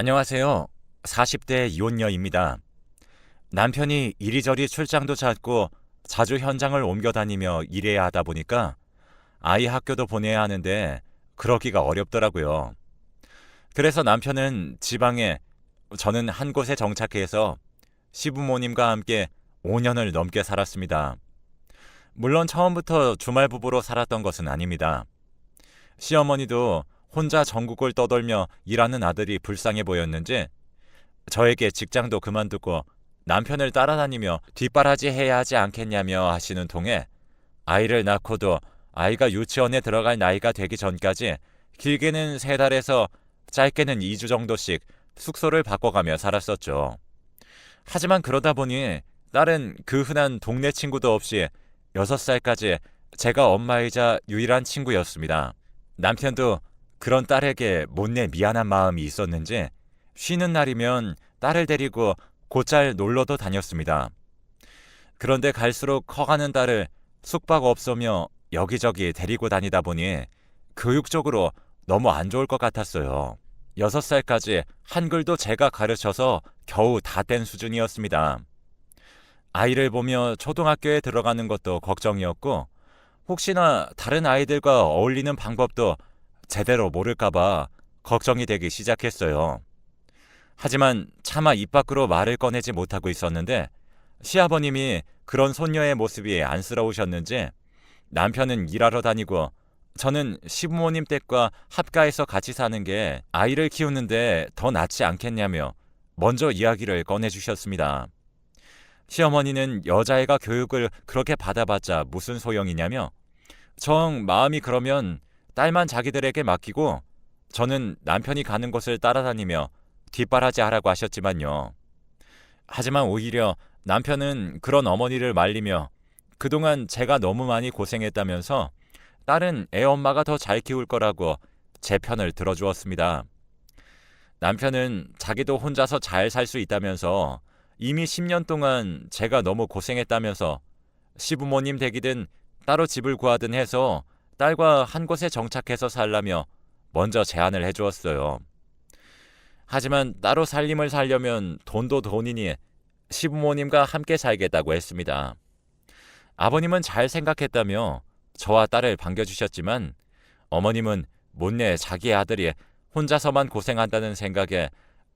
안녕하세요. 40대 이혼녀입니다. 남편이 이리저리 출장도 잦고 자주 현장을 옮겨 다니며 일해야 하다 보니까 아이 학교도 보내야 하는데 그러기가 어렵더라고요. 그래서 남편은 지방에, 저는 한 곳에 정착해서 시부모님과 함께 5년을 넘게 살았습니다. 물론 처음부터 주말 부부로 살았던 것은 아닙니다. 시어머니도 혼자 전국을 떠돌며 일하는 아들이 불쌍해 보였는지 저에게 직장도 그만두고 남편을 따라다니며 뒷바라지 해야 하지 않겠냐며 하시는 통에 아이를 낳고도 아이가 유치원에 들어갈 나이가 되기 전까지 길게는 3달에서 짧게는 2주 정도씩 숙소를 바꿔가며 살았었죠. 하지만 그러다 보니 딸은 그 흔한 동네 친구도 없이 6살까지 제가 엄마이자 유일한 친구였습니다. 남편도 그런 딸에게 못내 미안한 마음이 있었는지 쉬는 날이면 딸을 데리고 곧잘 놀러도 다녔습니다. 그런데 갈수록 커가는 딸을 숙박업소며 여기저기 데리고 다니다 보니 교육적으로 너무 안 좋을 것 같았어요. 6살까지 한글도 제가 가르쳐서 겨우 다 뗀 수준이었습니다. 아이를 보며 초등학교에 들어가는 것도 걱정이었고 혹시나 다른 아이들과 어울리는 방법도 제대로 모를까봐 걱정이 되기 시작했어요. 하지만 차마 입 밖으로 말을 꺼내지 못하고 있었는데 시아버님이 그런 손녀의 모습이 안쓰러우셨는지 남편은 일하러 다니고 저는 시부모님 댁과 합가해서 같이 사는 게 아이를 키우는데 더 낫지 않겠냐며 먼저 이야기를 꺼내주셨습니다. 시어머니는 여자애가 교육을 그렇게 받아봤자 무슨 소용이냐며 정 마음이 그러면 딸만 자기들에게 맡기고 저는 남편이 가는 곳을 따라다니며 뒷바라지 하라고 하셨지만요. 하지만 오히려 남편은 그런 어머니를 말리며 그동안 제가 너무 많이 고생했다면서 딸은 애 엄마가 더 잘 키울 거라고 제 편을 들어주었습니다. 남편은 자기도 혼자서 잘 살 수 있다면서 이미 10년 동안 제가 너무 고생했다면서 시부모님 댁이든 따로 집을 구하든 해서 딸과 한 곳에 정착해서 살라며 먼저 제안을 해주었어요. 하지만 따로 살림을 살려면 돈도 돈이니 시부모님과 함께 살겠다고 했습니다. 아버님은 잘 생각했다며 저와 딸을 반겨주셨지만 어머님은 못내 자기 아들이 혼자서만 고생한다는 생각에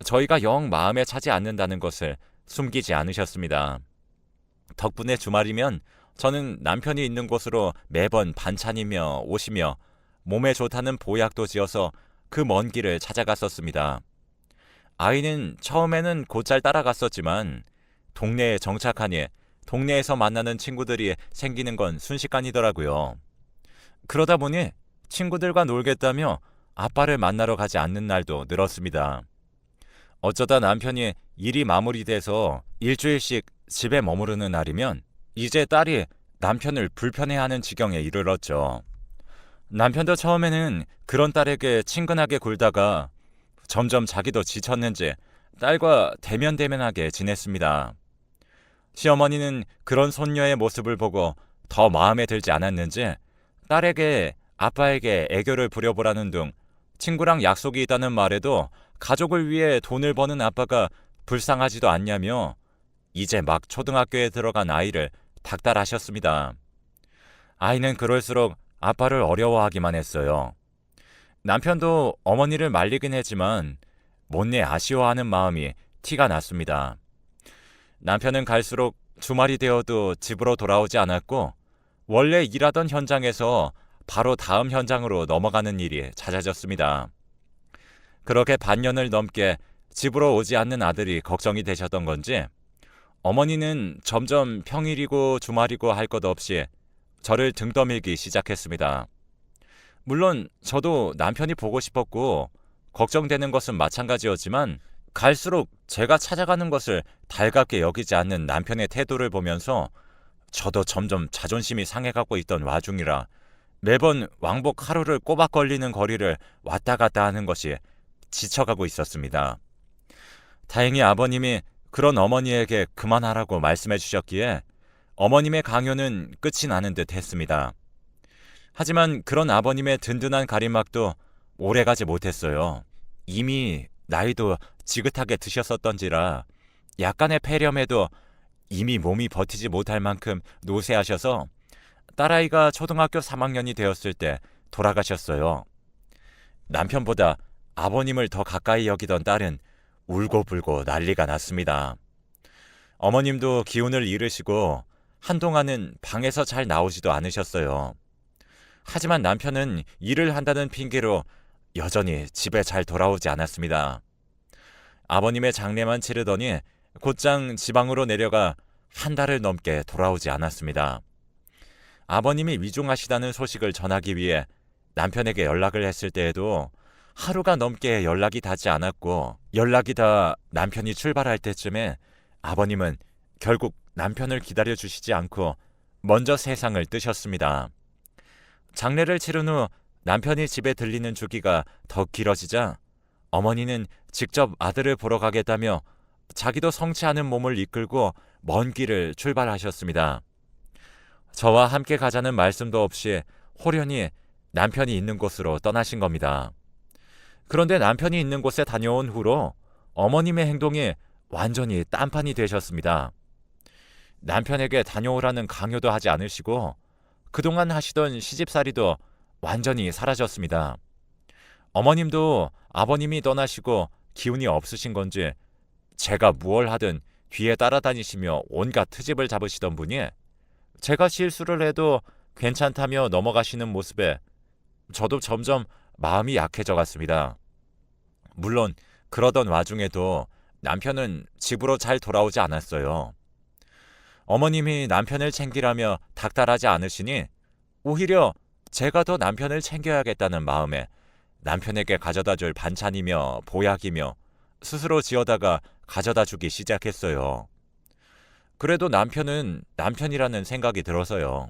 저희가 영 마음에 차지 않는다는 것을 숨기지 않으셨습니다. 덕분에 주말이면 저는 남편이 있는 곳으로 매번 반찬이며 옷이며 몸에 좋다는 보약도 지어서 그 먼 길을 찾아갔었습니다. 아이는 처음에는 곧잘 따라갔었지만 동네에 정착하니 동네에서 만나는 친구들이 생기는 건 순식간이더라고요. 그러다 보니 친구들과 놀겠다며 아빠를 만나러 가지 않는 날도 늘었습니다. 어쩌다 남편이 일이 마무리돼서 일주일씩 집에 머무르는 날이면 이제 딸이 남편을 불편해하는 지경에 이르렀죠. 남편도 처음에는 그런 딸에게 친근하게 굴다가 점점 자기도 지쳤는지 딸과 대면대면하게 지냈습니다. 시어머니는 그런 손녀의 모습을 보고 더 마음에 들지 않았는지 딸에게 아빠에게 애교를 부려보라는 등 친구랑 약속이 있다는 말에도 가족을 위해 돈을 버는 아빠가 불쌍하지도 않냐며 이제 막 초등학교에 들어간 아이를 닥달하셨습니다. 아이는 그럴수록 아빠를 어려워하기만 했어요. 남편도 어머니를 말리긴 했지만 못내 아쉬워하는 마음이 티가 났습니다. 남편은 갈수록 주말이 되어도 집으로 돌아오지 않았고 원래 일하던 현장에서 바로 다음 현장으로 넘어가는 일이 잦아졌습니다. 그렇게 반년을 넘게 집으로 오지 않는 아들이 걱정이 되셨던 건지 어머니는 점점 평일이고 주말이고 할 것 없이 저를 등 떠밀기 시작했습니다. 물론 저도 남편이 보고 싶었고 걱정되는 것은 마찬가지였지만 갈수록 제가 찾아가는 것을 달갑게 여기지 않는 남편의 태도를 보면서 저도 점점 자존심이 상해가고 있던 와중이라 매번 왕복 하루를 꼬박 걸리는 거리를 왔다 갔다 하는 것이 지쳐가고 있었습니다. 다행히 아버님이 그런 어머니에게 그만하라고 말씀해 주셨기에 어머님의 강요는 끝이 나는 듯 했습니다. 하지만 그런 아버님의 든든한 가림막도 오래가지 못했어요. 이미 나이도 지긋하게 드셨었던지라 약간의 폐렴에도 이미 몸이 버티지 못할 만큼 노쇠하셔서 딸아이가 초등학교 3학년이 되었을 때 돌아가셨어요. 남편보다 아버님을 더 가까이 여기던 딸은 울고불고 난리가 났습니다. 어머님도 기운을 잃으시고 한동안은 방에서 잘 나오지도 않으셨어요. 하지만 남편은 일을 한다는 핑계로 여전히 집에 잘 돌아오지 않았습니다. 아버님의 장례만 치르더니 곧장 지방으로 내려가 한 달을 넘게 돌아오지 않았습니다. 아버님이 위중하시다는 소식을 전하기 위해 남편에게 연락을 했을 때에도 하루가 넘게 연락이 닿지 않았고, 연락이 다 남편이 출발할 때쯤에 아버님은 결국 남편을 기다려주시지 않고 먼저 세상을 뜨셨습니다. 장례를 치른 후 남편이 집에 들리는 주기가 더 길어지자 어머니는 직접 아들을 보러 가겠다며 자기도 성치 않은 몸을 이끌고 먼 길을 출발하셨습니다. 저와 함께 가자는 말씀도 없이 호련히 남편이 있는 곳으로 떠나신 겁니다. 그런데 남편이 있는 곳에 다녀온 후로 어머님의 행동이 완전히 딴판이 되셨습니다. 남편에게 다녀오라는 강요도 하지 않으시고 그동안 하시던 시집살이도 완전히 사라졌습니다. 어머님도 아버님이 떠나시고 기운이 없으신 건지 제가 무얼 하든 뒤에 따라다니시며 온갖 트집을 잡으시던 분이 제가 실수를 해도 괜찮다며 넘어가시는 모습에 저도 점점 마음이 약해져 갔습니다. 물론 그러던 와중에도 남편은 집으로 잘 돌아오지 않았어요. 어머님이 남편을 챙기라며 닥달하지 않으시니 오히려 제가 더 남편을 챙겨야겠다는 마음에 남편에게 가져다 줄 반찬이며 보약이며 스스로 지어다가 가져다 주기 시작했어요. 그래도 남편은 남편이라는 생각이 들어서요.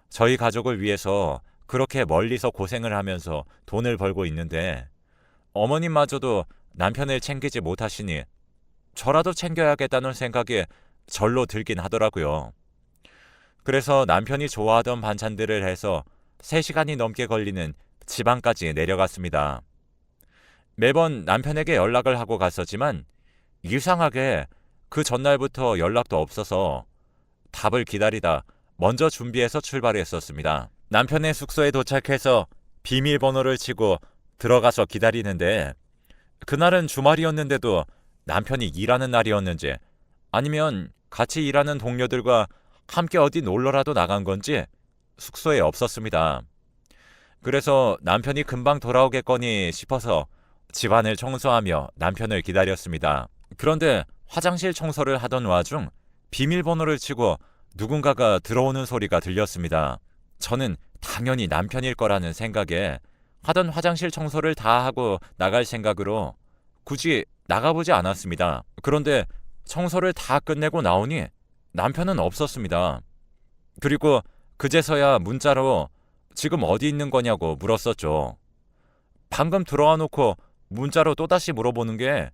저희 가족을 위해서 그렇게 멀리서 고생을 하면서 돈을 벌고 있는데 어머님마저도 남편을 챙기지 못하시니 저라도 챙겨야겠다는 생각이 절로 들긴 하더라고요. 그래서 남편이 좋아하던 반찬들을 해서 3시간이 넘게 걸리는 지방까지 내려갔습니다. 매번 남편에게 연락을 하고 갔었지만 이상하게 그 전날부터 연락도 없어서 답을 기다리다 먼저 준비해서 출발했었습니다. 남편의 숙소에 도착해서 비밀번호를 치고 들어가서 기다리는데 그날은 주말이었는데도 남편이 일하는 날이었는지 아니면 같이 일하는 동료들과 함께 어디 놀러라도 나간 건지 숙소에 없었습니다. 그래서 남편이 금방 돌아오겠거니 싶어서 집안을 청소하며 남편을 기다렸습니다. 그런데 화장실 청소를 하던 와중 비밀번호를 치고 누군가가 들어오는 소리가 들렸습니다. 저는 당연히 남편일 거라는 생각에 하던 화장실 청소를 다 하고 나갈 생각으로 굳이 나가보지 않았습니다. 그런데 청소를 다 끝내고 나오니 남편은 없었습니다. 그리고 그제서야 문자로 지금 어디 있는 거냐고 물었었죠. 방금 들어와 놓고 문자로 또다시 물어보는 게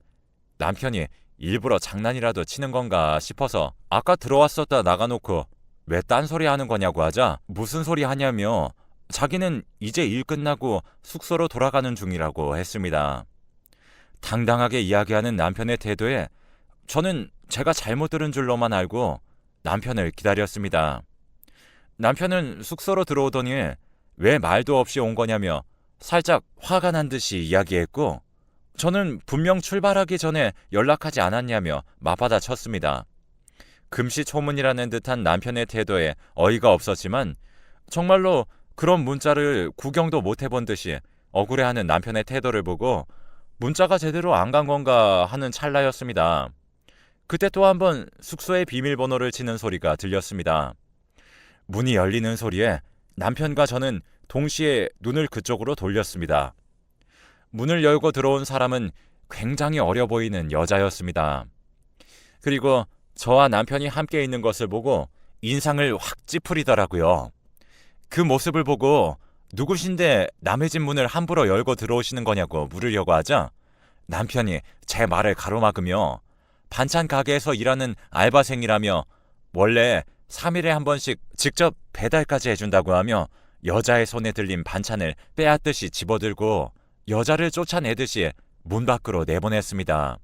남편이 일부러 장난이라도 치는 건가 싶어서 아까 들어왔었다 나가놓고 왜 딴소리 하는 거냐고 하자 무슨 소리 하냐며 자기는 이제 일 끝나고 숙소로 돌아가는 중이라고 했습니다. 당당하게 이야기하는 남편의 태도에 저는 제가 잘못 들은 줄로만 알고 남편을 기다렸습니다. 남편은 숙소로 들어오더니 왜 말도 없이 온 거냐며 살짝 화가 난 듯이 이야기했고 저는 분명 출발하기 전에 연락하지 않았냐며 맞받아 쳤습니다. 금시초문이라는 듯한 남편의 태도에 어이가 없었지만 정말로 그런 문자를 구경도 못 해본 듯이 억울해하는 남편의 태도를 보고 문자가 제대로 안 간 건가 하는 찰나였습니다. 그때 또 한 번 숙소의 비밀번호를 치는 소리가 들렸습니다. 문이 열리는 소리에 남편과 저는 동시에 눈을 그쪽으로 돌렸습니다. 문을 열고 들어온 사람은 굉장히 어려 보이는 여자였습니다. 그리고 저와 남편이 함께 있는 것을 보고 인상을 확 찌푸리더라고요. 그 모습을 보고 누구신데 남의 집 문을 함부로 열고 들어오시는 거냐고 물으려고 하자 남편이 제 말을 가로막으며 반찬 가게에서 일하는 알바생이라며 원래 3일에 한 번씩 직접 배달까지 해준다고 하며 여자의 손에 들린 반찬을 빼앗듯이 집어들고 여자를 쫓아내듯이 문 밖으로 내보냈습니다.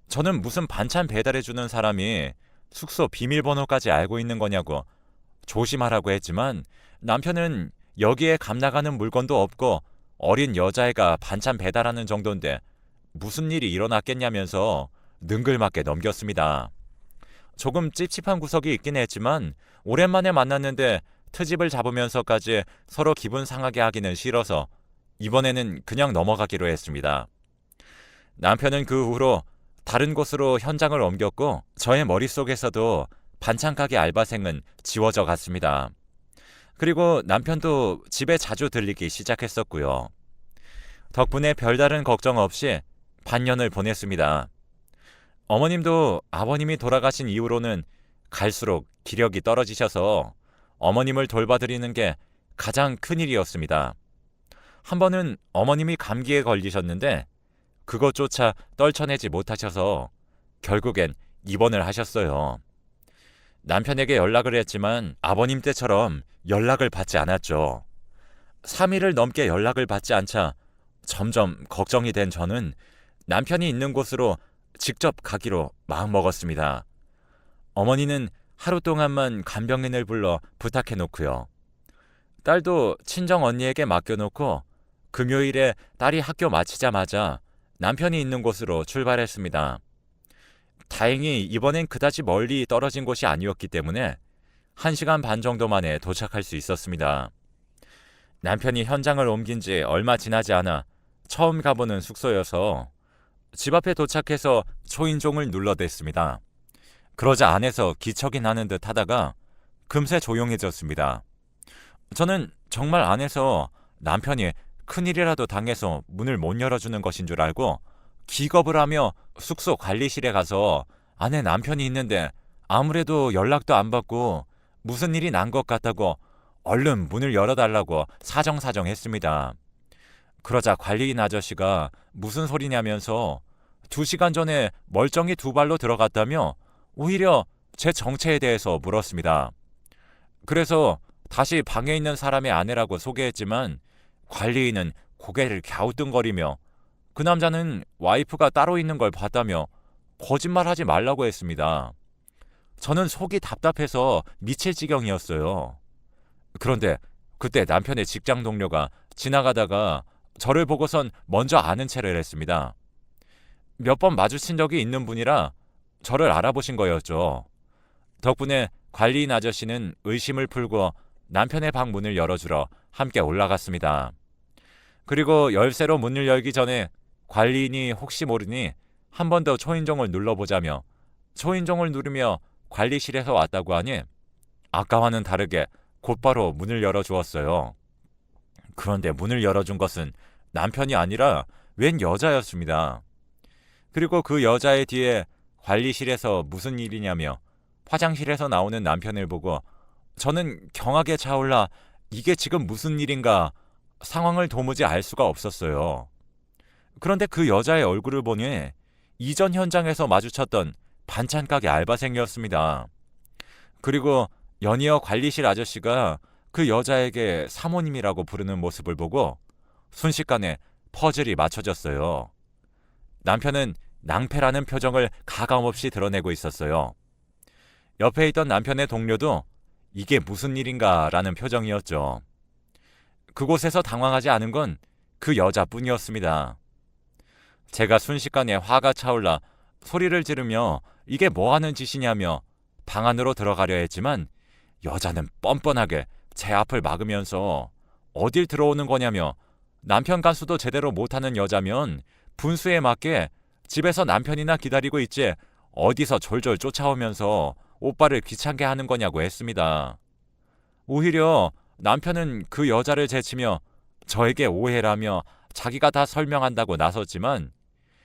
저는 무슨 반찬 배달해주는 사람이 숙소 비밀번호까지 알고 있는 거냐고 조심하라고 했지만 남편은 여기에 감나가는 물건도 없고 어린 여자애가 반찬 배달하는 정도인데 무슨 일이 일어났겠냐면서 능글맞게 넘겼습니다. 조금 찝찝한 구석이 있긴 했지만 오랜만에 만났는데 트집을 잡으면서까지 서로 기분 상하게 하기는 싫어서 이번에는 그냥 넘어가기로 했습니다. 남편은 그 후로 다른 곳으로 현장을 옮겼고 저의 머릿속에서도 반찬 가게 알바생은 지워져 갔습니다. 그리고 남편도 집에 자주 들리기 시작했었고요. 덕분에 별다른 걱정 없이 반년을 보냈습니다. 어머님도 아버님이 돌아가신 이후로는 갈수록 기력이 떨어지셔서 어머님을 돌봐드리는 게 가장 큰 일이었습니다. 한 번은 어머님이 감기에 걸리셨는데 그것조차 떨쳐내지 못하셔서 결국엔 입원을 하셨어요. 남편에게 연락을 했지만 아버님 때처럼 연락을 받지 않았죠. 3일을 넘게 연락을 받지 않자 점점 걱정이 된 저는 남편이 있는 곳으로 직접 가기로 마음먹었습니다. 어머니는 하루 동안만 간병인을 불러 부탁해 놓고요. 딸도 친정 언니에게 맡겨놓고 금요일에 딸이 학교 마치자마자 남편이 있는 곳으로 출발했습니다. 다행히 이번엔 그다지 멀리 떨어진 곳이 아니었기 때문에 1시간 반 정도 만에 도착할 수 있었습니다. 남편이 현장을 옮긴 지 얼마 지나지 않아 처음 가보는 숙소여서 집 앞에 도착해서 초인종을 눌러댔습니다. 그러자 안에서 기척이 나는 듯 하다가 금세 조용해졌습니다. 저는 정말 안에서 남편이 큰일이라도 당해서 문을 못 열어주는 것인 줄 알고 기겁을 하며 숙소 관리실에 가서 안에 남편이 있는데 아무래도 연락도 안 받고 무슨 일이 난 것 같다고 얼른 문을 열어달라고 사정사정했습니다. 그러자 관리인 아저씨가 무슨 소리냐면서 2시간 전에 멀쩡히 2발로 들어갔다며 오히려 제 정체에 대해서 물었습니다. 그래서 다시 방에 있는 사람의 아내라고 소개했지만 관리인은 고개를 갸우뚱거리며 그 남자는 와이프가 따로 있는 걸 봤다며 거짓말하지 말라고 했습니다. 저는 속이 답답해서 미칠 지경이었어요. 그런데 그때 남편의 직장 동료가 지나가다가 저를 보고선 먼저 아는 체를 했습니다. 몇 번 마주친 적이 있는 분이라 저를 알아보신 거였죠. 덕분에 관리인 아저씨는 의심을 풀고 남편의 방 문을 열어주러 함께 올라갔습니다. 그리고 열쇠로 문을 열기 전에 관리인이 혹시 모르니 한 번 더 초인종을 눌러보자며 초인종을 누르며 관리실에서 왔다고 하니 아까와는 다르게 곧바로 문을 열어주었어요. 그런데 문을 열어준 것은 남편이 아니라 웬 여자였습니다. 그리고 그 여자의 뒤에 관리실에서 무슨 일이냐며 화장실에서 나오는 남편을 보고 저는 경악에 차올라 이게 지금 무슨 일인가 상황을 도무지 알 수가 없었어요. 그런데 그 여자의 얼굴을 보니 이전 현장에서 마주쳤던 반찬 가게 알바생이었습니다. 그리고 연이어 관리실 아저씨가 그 여자에게 사모님이라고 부르는 모습을 보고 순식간에 퍼즐이 맞춰졌어요. 남편은 낭패라는 표정을 가감없이 드러내고 있었어요. 옆에 있던 남편의 동료도 이게 무슨 일인가 라는 표정이었죠. 그곳에서 당황하지 않은 건 그 여자뿐이었습니다. 제가 순식간에 화가 차올라 소리를 지르며 이게 뭐하는 짓이냐며 방 안으로 들어가려 했지만 여자는 뻔뻔하게 제 앞을 막으면서 어딜 들어오는 거냐며 남편 간수도 제대로 못하는 여자면 분수에 맞게 집에서 남편이나 기다리고 있지 어디서 졸졸 쫓아오면서 오빠를 귀찮게 하는 거냐고 했습니다. 오히려 남편은 그 여자를 제치며 저에게 오해라며 자기가 다 설명한다고 나섰지만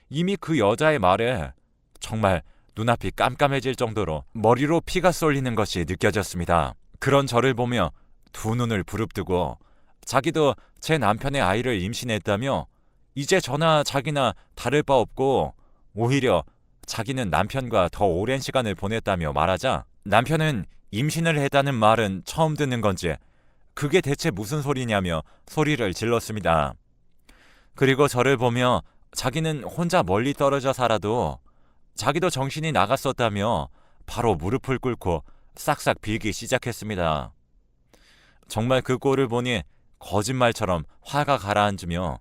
이미 그 여자의 말에 정말 눈앞이 깜깜해질 정도로 머리로 피가 쏠리는 것이 느껴졌습니다. 그런 저를 보며 두 눈을 부릅뜨고 자기도 제 남편의 아이를 임신했다며 이제 저나 자기나 다를 바 없고 오히려 자기는 남편과 더 오랜 시간을 보냈다며 말하자 남편은 임신을 했다는 말은 처음 듣는 건지 그게 대체 무슨 소리냐며 소리를 질렀습니다. 그리고 저를 보며 자기는 혼자 멀리 떨어져 살아도 자기도 정신이 나갔었다며 바로 무릎을 꿇고 싹싹 빌기 시작했습니다. 정말 그 꼴을 보니 거짓말처럼 화가 가라앉으며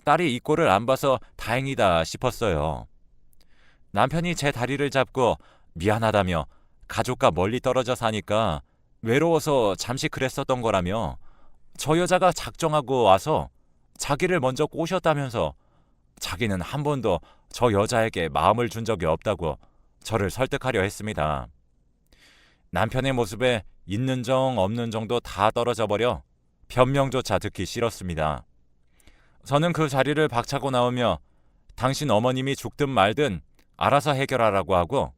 딸이 이 꼴을 안 봐서 다행이다 싶었어요. 남편이 제 다리를 잡고 미안하다며 가족과 멀리 떨어져 사니까 외로워서 잠시 그랬었던 거라며 저 여자가 작정하고 와서 자기를 먼저 꼬셨다면서 자기는 한 번도 저 여자에게 마음을 준 적이 없다고 저를 설득하려 했습니다. 남편의 모습에 있는 정 없는 정도 다 떨어져 버려 변명조차 듣기 싫었습니다. 저는 그 자리를 박차고 나오며 당신 어머님이 죽든 말든 알아서 해결하라고 하고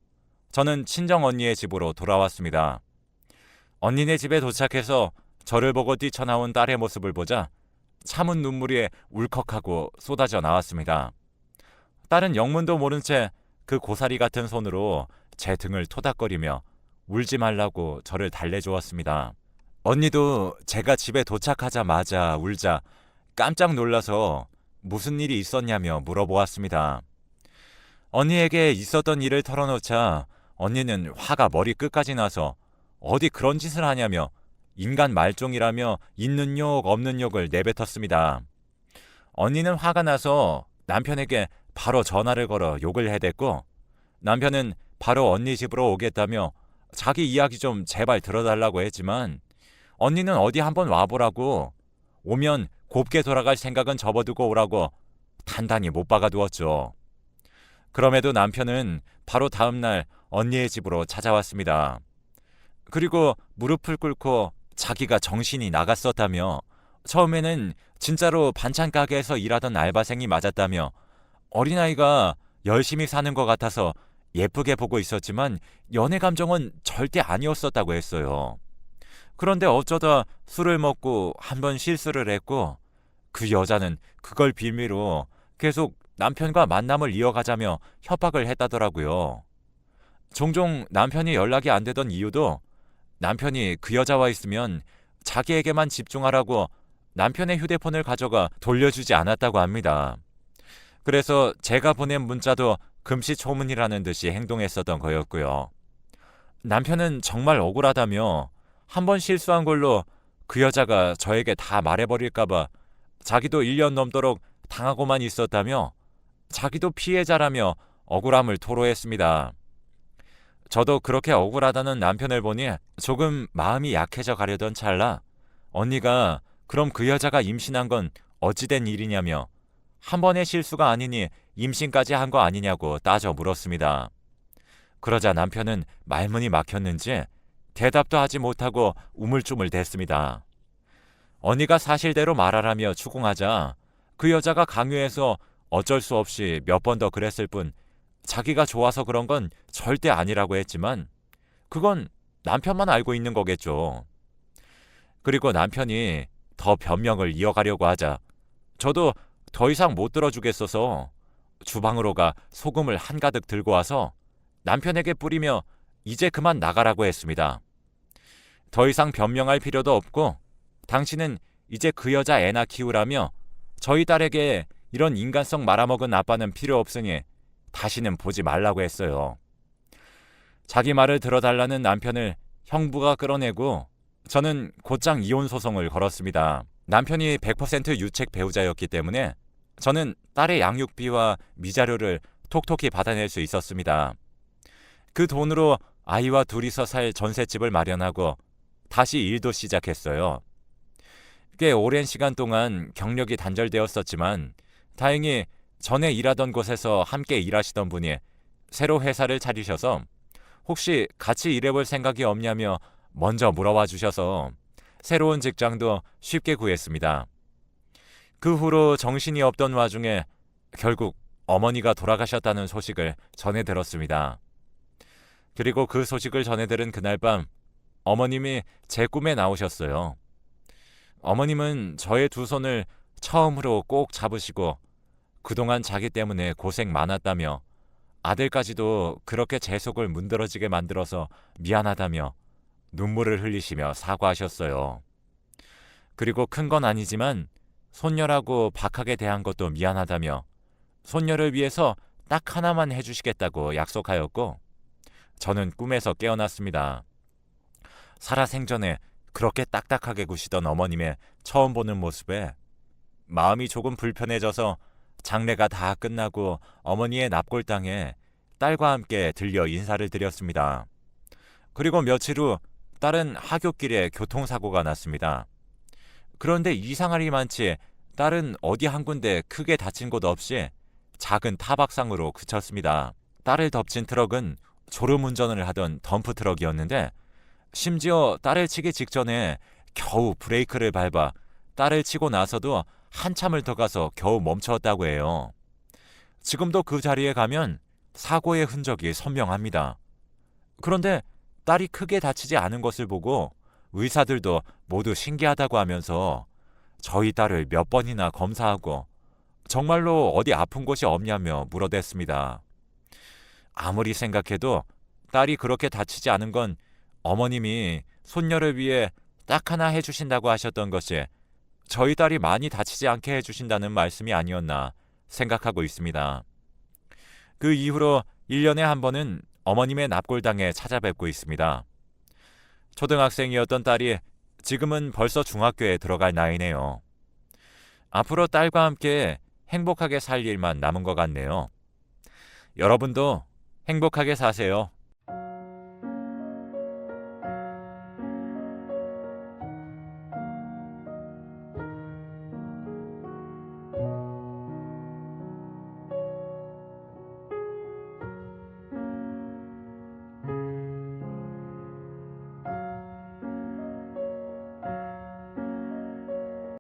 저는 친정 언니의 집으로 돌아왔습니다. 언니네 집에 도착해서 저를 보고 뛰쳐나온 딸의 모습을 보자 참은 눈물이 울컥하고 쏟아져 나왔습니다. 딸은 영문도 모른 채 그 고사리 같은 손으로 제 등을 토닥거리며 울지 말라고 저를 달래주었습니다. 언니도 제가 집에 도착하자마자 울자 깜짝 놀라서 무슨 일이 있었냐며 물어보았습니다. 언니에게 있었던 일을 털어놓자 언니는 화가 머리끝까지 나서 어디 그런 짓을 하냐며 인간 말종이라며 있는 욕 없는 욕을 내뱉었습니다. 언니는 화가 나서 남편에게 바로 전화를 걸어 욕을 해댔고 남편은 바로 언니 집으로 오겠다며 자기 이야기 좀 제발 들어달라고 했지만 언니는 어디 한번 와보라고 오면 곱게 돌아갈 생각은 접어두고 오라고 단단히 못 박아두었죠. 그럼에도 남편은 바로 다음날 언니의 집으로 찾아왔습니다. 그리고 무릎을 꿇고 자기가 정신이 나갔었다며 처음에는 진짜로 반찬 가게에서 일하던 알바생이 맞았다며 어린아이가 열심히 사는 것 같아서 예쁘게 보고 있었지만 연애 감정은 절대 아니었었다고 했어요. 그런데 어쩌다 술을 먹고 한 번 실수를 했고 그 여자는 그걸 빌미로 계속 남편과 만남을 이어가자며 협박을 했다더라고요. 종종 남편이 연락이 안 되던 이유도 남편이 그 여자와 있으면 자기에게만 집중하라고 남편의 휴대폰을 가져가 돌려주지 않았다고 합니다. 그래서 제가 보낸 문자도 금시초문이라는 듯이 행동했었던 거였고요. 남편은 정말 억울하다며 한 번 실수한 걸로 그 여자가 저에게 다 말해버릴까봐 자기도 1년 넘도록 당하고만 있었다며 자기도 피해자라며 억울함을 토로했습니다. 저도 그렇게 억울하다는 남편을 보니 조금 마음이 약해져 가려던 찰나 언니가 그럼 그 여자가 임신한 건 어찌된 일이냐며 한 번의 실수가 아니니 임신까지 한 거 아니냐고 따져 물었습니다. 그러자 남편은 말문이 막혔는지 대답도 하지 못하고 우물쭈물댔습니다. 언니가 사실대로 말하라며 추궁하자 그 여자가 강요해서 어쩔 수 없이 몇 번 더 그랬을 뿐 자기가 좋아서 그런 건 절대 아니라고 했지만 그건 남편만 알고 있는 거겠죠. 그리고 남편이 더 변명을 이어가려고 하자 저도 더 이상 못 들어주겠어서 주방으로 가 소금을 한가득 들고 와서 남편에게 뿌리며 이제 그만 나가라고 했습니다. 더 이상 변명할 필요도 없고 당신은 이제 그 여자 애나 키우라며 저희 딸에게 이런 인간성 말아먹은 아빠는 필요 없으니 다시는 보지 말라고 했어요. 자기 말을 들어달라는 남편을 형부가 끌어내고 저는 곧장 이혼 소송을 걸었습니다. 남편이 100% 유책 배우자였기 때문에 저는 딸의 양육비와 미자료를 톡톡히 받아낼 수 있었습니다. 그 돈으로 아이와 둘이서 살 전셋집을 마련하고 다시 일도 시작했어요. 꽤 오랜 시간 동안 경력이 단절되었었지만 다행히 전에 일하던 곳에서 함께 일하시던 분이 새로 회사를 차리셔서 혹시 같이 일해볼 생각이 없냐며 먼저 물어봐 주셔서 새로운 직장도 쉽게 구했습니다. 그 후로 정신이 없던 와중에 결국 어머니가 돌아가셨다는 소식을 전해 들었습니다. 그리고 그 소식을 전해 들은 그날 밤 어머님이 제 꿈에 나오셨어요. 어머님은 저의 두 손을 처음으로 꼭 잡으시고 그동안 자기 때문에 고생 많았다며 아들까지도 그렇게 제 속을 문드러지게 만들어서 미안하다며 눈물을 흘리시며 사과하셨어요. 그리고 큰 건 아니지만 손녀라고 박하게 대한 것도 미안하다며 손녀를 위해서 딱 하나만 해주시겠다고 약속하였고 저는 꿈에서 깨어났습니다. 살아생전에 그렇게 딱딱하게 구시던 어머님의 처음 보는 모습에 마음이 조금 불편해져서 장례가 다 끝나고 어머니의 납골당에 딸과 함께 들려 인사를 드렸습니다. 그리고 며칠 후 딸은 하굣길에 교통사고가 났습니다. 그런데 이상하리만치 딸은 어디 한 군데 크게 다친 곳 없이 작은 타박상으로 그쳤습니다. 딸을 덮친 트럭은 졸음운전을 하던 덤프트럭이었는데 심지어 딸을 치기 직전에 겨우 브레이크를 밟아 딸을 치고 나서도 한참을 더 가서 겨우 멈췄다고 해요. 지금도 그 자리에 가면 사고의 흔적이 선명합니다. 그런데 딸이 크게 다치지 않은 것을 보고 의사들도 모두 신기하다고 하면서 저희 딸을 몇 번이나 검사하고 정말로 어디 아픈 곳이 없냐며 물어댔습니다. 아무리 생각해도 딸이 그렇게 다치지 않은 건 어머님이 손녀를 위해 딱 하나 해주신다고 하셨던 것이 저희 딸이 많이 다치지 않게 해주신다는 말씀이 아니었나 생각하고 있습니다. 그 이후로 1년에 한 번은 어머님의 납골당에 찾아뵙고 있습니다. 초등학생이었던 딸이 지금은 벌써 중학교에 들어갈 나이네요. 앞으로 딸과 함께 행복하게 살 일만 남은 것 같네요. 여러분도 행복하게 사세요.